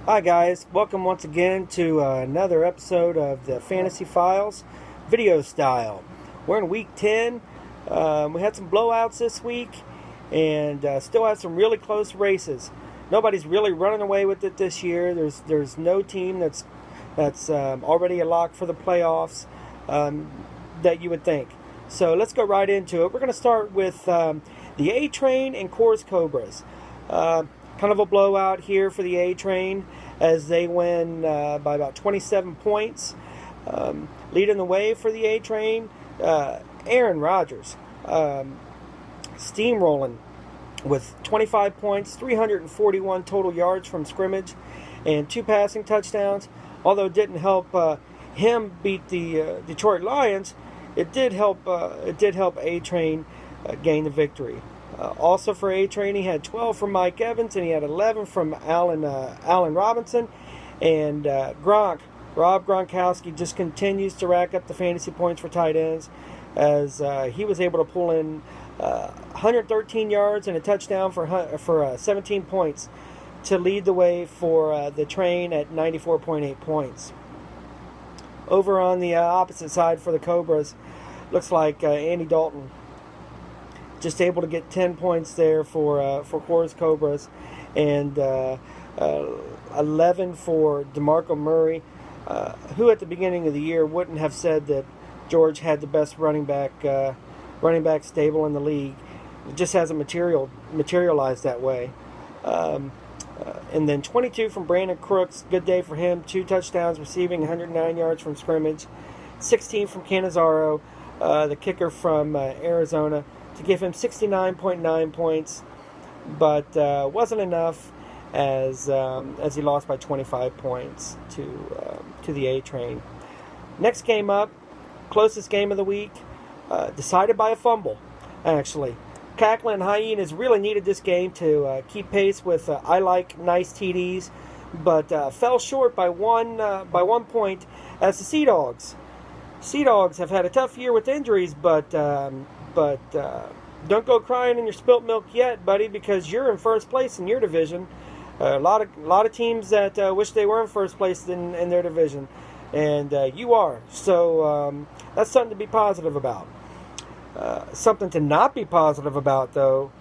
Hi guys, welcome once again to another episode of the Fantasy Files video style. We're in week 10. We had some blowouts this week and still have some really close races. Nobody's really running away with it this year. There's no team that's already a lock for the playoffs that you would think. So let's go right into it. We're going to start with the A Train and Coors Cobras. Kind of a blowout here for the A Train as they win by about 27 points. Leading the way for the A Train, Aaron Rodgers, steamrolling with 25 points, 341 total yards from scrimmage, and 2 passing touchdowns. Although it didn't help him beat the Detroit Lions, it did help A Train gain the victory. Also for A Train, he had 12 from Mike Evans, and he had 11 from Allen Robinson. And Rob Gronkowski just continues to rack up the fantasy points for tight ends, as he was able to pull in 113 yards and a touchdown for 17 points to lead the way for the Train at 94.8 points. Over on the opposite side for the Cobras, looks like Andy Dalton just able to get 10 points there for Coors Cobras, and 11 for DeMarco Murray, who at the beginning of the year wouldn't have said that George had the best running back stable in the league. It just hasn't materialized that way. And then 22 from Brandon Crooks, good day for him, 2 touchdowns receiving, 109 yards from scrimmage. 16 from Cannizzaro, the kicker from Arizona, to give him 69.9 points, but wasn't enough as he lost by 25 points to the A Train. Next game up, closest game of the week, decided by a fumble, actually. Cackling Hyenas really needed this game to keep pace with I Like Nice TDs, but fell short by one point as the Sea Dogs. Sea Dogs have had a tough year with injuries, but don't go crying in your spilt milk yet, buddy, because you're in first place in your division. A lot of teams that wish they were in first place in their division, and you are. So that's something to be positive about. Something to not be positive about, though,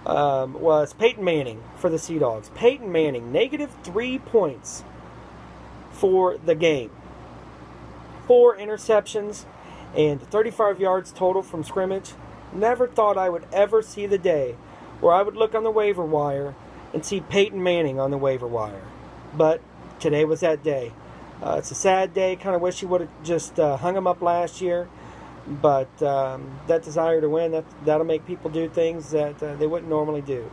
was Peyton Manning for the Sea Dogs. Peyton Manning, -3 points for the game. 4 interceptions and 35 yards total from scrimmage. Never thought I would ever see the day where I would look on the waiver wire and see Peyton Manning on the waiver wire. But today was that day. It's a sad day. Kind of wish he would have just hung him up last year. But that desire to win, that'll make people do things that they wouldn't normally do.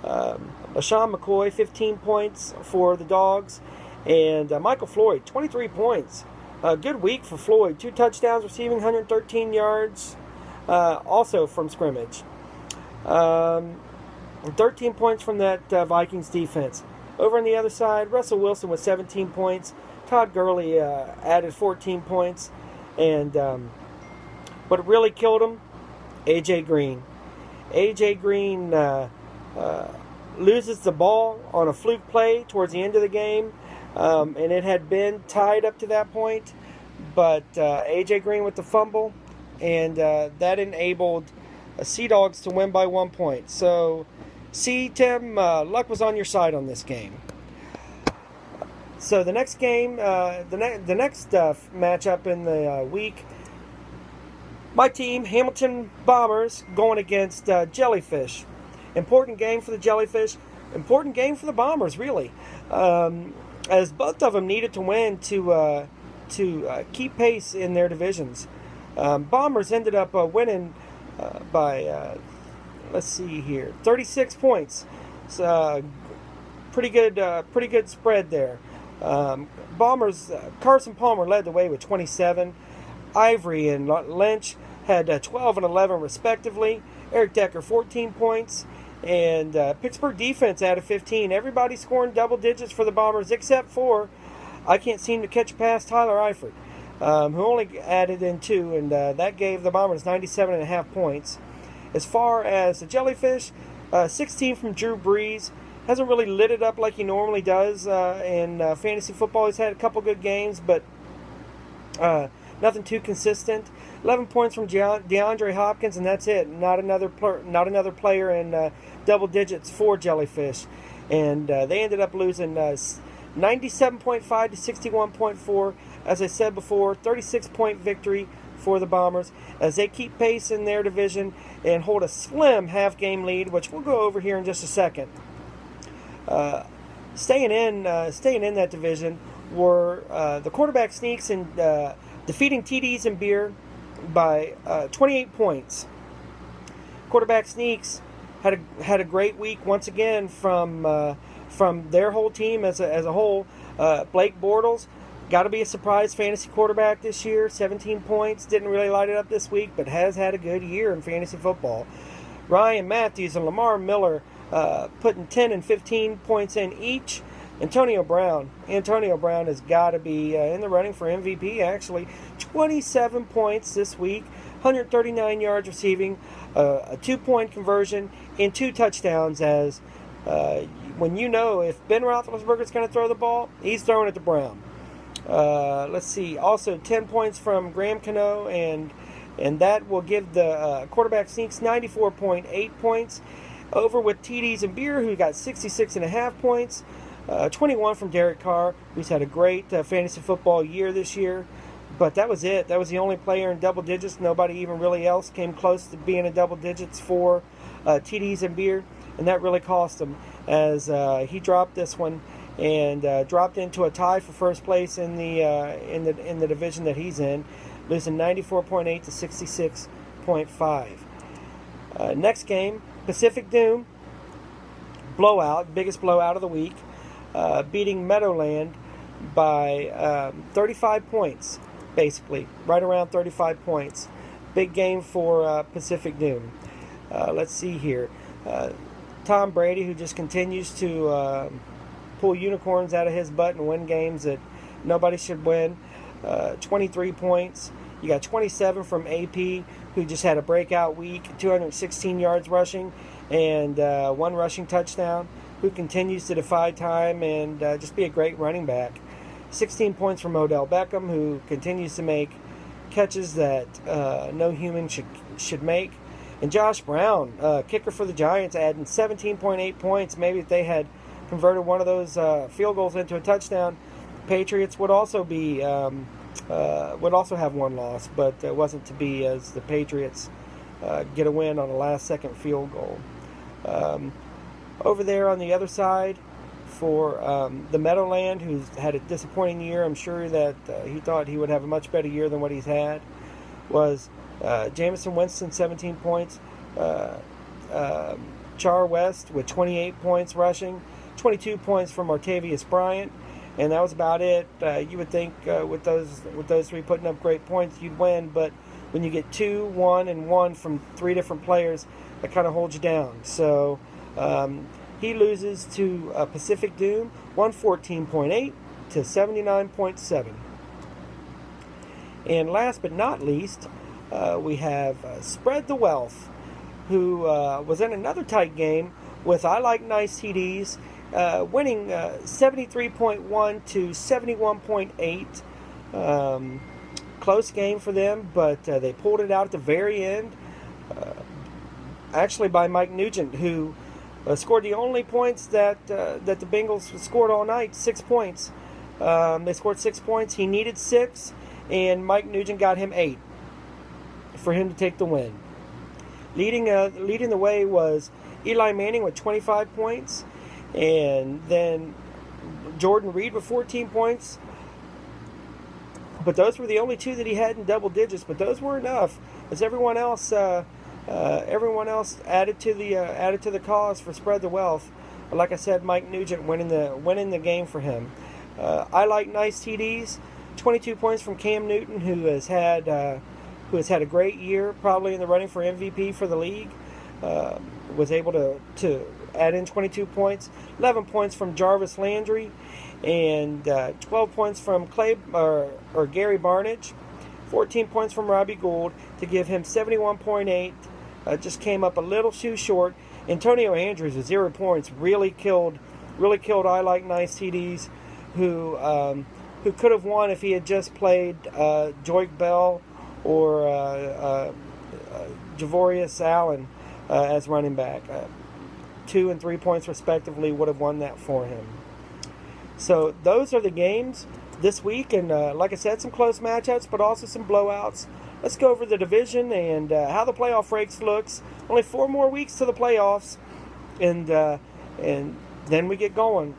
LaShawn McCoy, 15 points for the Dogs. And Michael Floyd, 23 points. Good week for Floyd. 2 touchdowns, receiving 113 yards, also from scrimmage. 13 points from that Vikings defense. Over on the other side, Russell Wilson with 17 points. Todd Gurley added 14 points. And what really killed him, A.J. Green. A.J. Green loses the ball on a fluke play towards the end of the game. And it had been tied up to that point, but A.J. Green with the fumble, and that enabled Sea Dogs to win by 1 point. So, Tim, luck was on your side on this game. So the next game, the next matchup in the week, my team, Hamilton Bombers, going against Jellyfish. Important game for the Jellyfish. Important game for the Bombers, really. As both of them needed to win to keep pace in their divisions. Bombers ended up winning by, 36 points. So, pretty good spread there. Bombers, Carson Palmer led the way with 27. Ivory and Lynch had 12 and 11 respectively. Eric Decker, 14 points. And Pittsburgh defense added 15. Everybody scoring double digits for the Bombers except for, I can't seem to catch past Tyler Eifert, who only added in 2, and that gave the Bombers 97.5 points. As far as the Jellyfish, 16 from Drew Brees, hasn't really lit it up like he normally does in fantasy football. He's had a couple good games, but nothing too consistent. 11 points from DeAndre Hopkins, and that's it. Not another player in double digits for Jellyfish. And they ended up losing 97.5 to 61.4. As I said before, 36-point victory for the Bombers as they keep pace in their division and hold a slim half-game lead, which we'll go over here in just a second. Staying in that division were the quarterback sneaks and defeating TDs and Beer by 28 points. Quarterback sneaks had a great week once again from their whole team as a whole. Blake Bortles, got to be a surprise fantasy quarterback this year. 17 points, didn't really light it up this week, but has had a good year in fantasy football. Ryan Matthews and Lamar Miller putting 10 and 15 points in each. Antonio Brown has got to be in the running for MVP, actually. 27 points this week, 139 yards receiving, a 2-point conversion, and 2 touchdowns. As when you know if Ben Roethlisberger's going to throw the ball, he's throwing it to Brown. Let's see. Also, 10 points from Graham Cano, and that will give the quarterback sneaks 94.8 points. Over with TDs and Beer, who got 66.5 points. 21 from Derek Carr, who's had a great fantasy football year this year. But that was it. That was the only player in double digits. Nobody even really else came close to being in double digits for TDs and Beer, and that really cost him as he dropped this one and dropped into a tie for first place in the division that he's in, losing 94.8 to 66.5. Next game, Pacific Doom, blowout, biggest blowout of the week, beating Meadowland by 35 points, basically, right around 35 points. Big game for Pacific Doom. Let's see here. Tom Brady, who just continues to pull unicorns out of his butt and win games that nobody should win. 23 points. You got 27 from AP, who just had a breakout week, 216 yards rushing, and 1 rushing touchdown, who continues to defy time and just be a great running back. 16 points from Odell Beckham, who continues to make catches that no human should make. And Josh Brown, kicker for the Giants, adding 17.8 points. Maybe if they had converted one of those field goals into a touchdown, Patriots would also be would also have one loss, but it wasn't to be, as the Patriots get a win on a last-second field goal. Over there on the other side for the Meadowland, who's had a disappointing year, I'm sure that he thought he would have a much better year than what he's had, was Jameson Winston, 17 points. Char West with 28 points rushing, 22 points from Martavius Bryant, and that was about it. You would think with those three putting up great points, you'd win, but when you get 2, 1, and 1 from 3 different players, that kind of holds you down. So he loses to Pacific Doom, 114.8 to 79.7. And last but not least, we have Spread the Wealth, who was in another tight game with I Like Nice TDs, winning 73.1 to 71.8. Close game for them, but they pulled it out at the very end, actually by Mike Nugent, who scored the only points that the Bengals scored all night, 6 points. They scored 6 points. He needed 6, and Mike Nugent got him 8 for him to take the win. Leading the way was Eli Manning with 25 points, and then Jordan Reed with 14 points. But those were the only 2 that he had in double digits. But those were enough, as everyone else added to the cause for Spread the Wealth. But like I said, Mike Nugent winning the game for him. I Like Nice TDs, 22 points from Cam Newton, who has had a great year, probably in the running for MVP for the league. Was able to add in 22 points, 11 points from Jarvis Landry, and 12 points from Gary Barnage, 14 points from Robbie Gould to give him 71.8. Just came up a little too short. Antonio Andrews with 0 points really killed I Like Nice TDs, who could have won if he had just played Joique Bell or Javorius Allen as running back. 2 and 3 points respectively would have won that for him. So those are the games this week, and like I said, some close matchups, but also some blowouts. Let's go over the division and how the playoff race looks. Only 4 more weeks to the playoffs, and then we get going.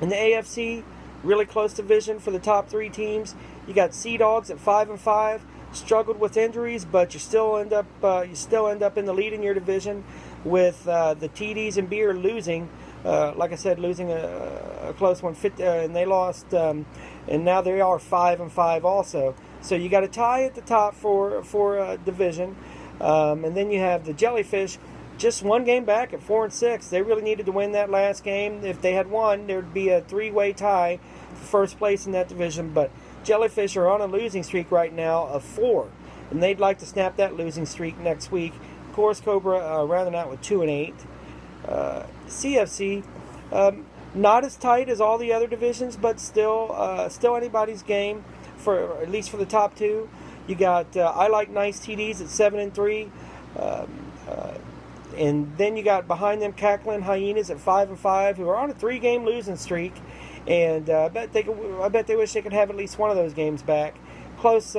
In the AFC, really close division for the top 3 teams. You got Sea Dogs at 5-5, struggled with injuries, but you still end up in the lead in your division with the TDs and Beer losing. Like I said, losing a close one, and they lost, and now they are 5-5 also. So you got a tie at the top for division, and then you have the Jellyfish, just 1 game back at 4-6. They really needed to win that last game. If they had won, there would be a 3-way tie for first place in that division. But Jellyfish are on a losing streak right now of 4, and they'd like to snap that losing streak next week. Chorus Cobra rounding out with 2-8. CFC, not as tight as all the other divisions, but still anybody's game, for at least for the top 2. You got I Like Nice TDs at 7-3, and then you got behind them Cackling Hyenas at 5-5, who are on a 3-game losing streak, and I bet they wish they could have at least one of those games back. Close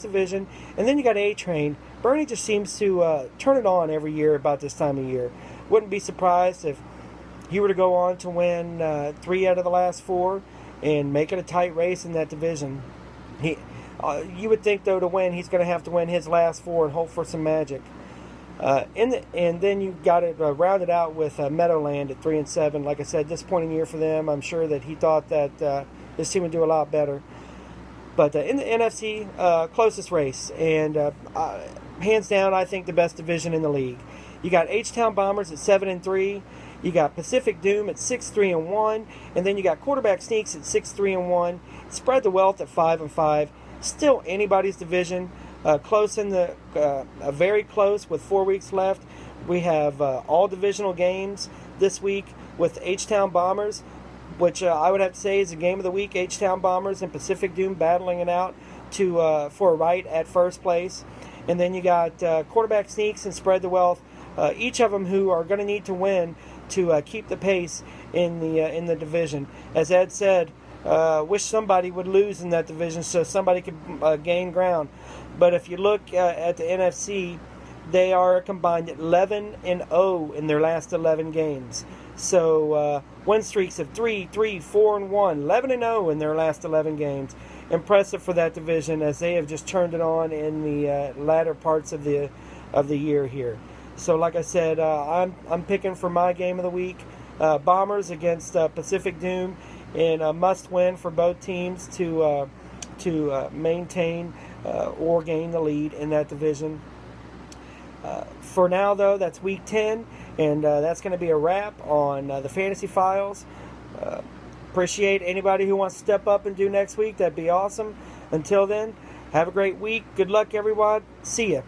division, and then you got A-Train. Bernie just seems to turn it on every year about this time of year. Wouldn't be surprised if he were to go on to win 3 out of the last 4 and make it a tight race in that division. You would think, though, to win, he's going to have to win his last 4 and hope for some magic. And then you got it rounded out with Meadowland at 3-7. Like I said, disappointing year for them. I'm sure that he thought that this team would do a lot better. But in the NFC, closest race, and hands down, I think the best division in the league. You got H-Town Bombers at 7-3. You got Pacific Doom at 6-3-1, and then you got Quarterback Sneaks at 6-3-1. Spread the Wealth at 5-5. Still anybody's division. Close in the very close with 4 weeks left. We have all divisional games this week with H-Town Bombers, which I would have to say is the game of the week. H-Town Bombers and Pacific Doom battling it out for a right at first place. And then you got Quarterback Sneaks and Spread the Wealth, each of them who are going to need to win to keep the pace in the division. As Ed said, wish somebody would lose in that division so somebody could gain ground. But if you look at the NFC, they are combined 11-0 in their last 11 games. So win streaks of 3, 4-1, 11-0 in their last 11 games. Impressive for that division, as they have just turned it on in the latter parts of the year here. So, like I said, I'm picking for my game of the week, Bombers against Pacific Doom, and a must-win for both teams to maintain or gain the lead in that division. For now, though, that's Week 10, and that's going to be a wrap on the Fantasy Files. Appreciate anybody who wants to step up and do next week. That'd be awesome. Until then, have a great week. Good luck, everyone. See ya.